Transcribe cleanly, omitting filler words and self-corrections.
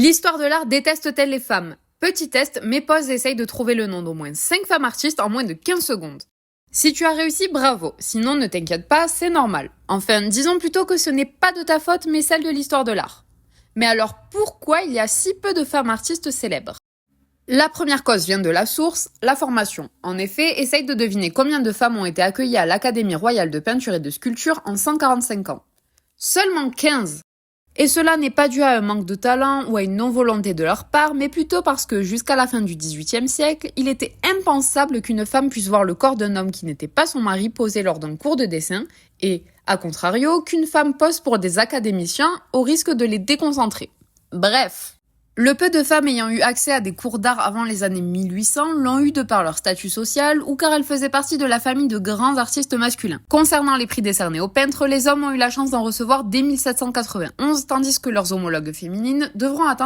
L'histoire de l'art déteste-t-elle les femmes? Petit test, mes poses essayent de trouver le nom d'au moins 5 femmes artistes en moins de 15 secondes. Si tu as réussi, bravo, sinon ne t'inquiète pas, c'est normal. Enfin, disons plutôt que ce n'est pas de ta faute, mais celle de l'histoire de l'art. Mais alors pourquoi il y a si peu de femmes artistes célèbres? La première cause vient de la source, la formation. En effet, essaye de deviner combien de femmes ont été accueillies à l'Académie royale de peinture et de sculpture en 145 ans. Seulement 15! Et cela n'est pas dû à un manque de talent ou à une non-volonté de leur part, mais plutôt parce que jusqu'à la fin du XVIIIe siècle, il était impensable qu'une femme puisse voir le corps d'un homme qui n'était pas son mari posé lors d'un cours de dessin, et, à contrario, qu'une femme pose pour des académiciens au risque de les déconcentrer. Bref. Le peu de femmes ayant eu accès à des cours d'art avant les années 1800 l'ont eu de par leur statut social ou car elles faisaient partie de la famille de grands artistes masculins. Concernant les prix décernés aux peintres, les hommes ont eu la chance d'en recevoir dès 1791, tandis que leurs homologues féminines devront attendre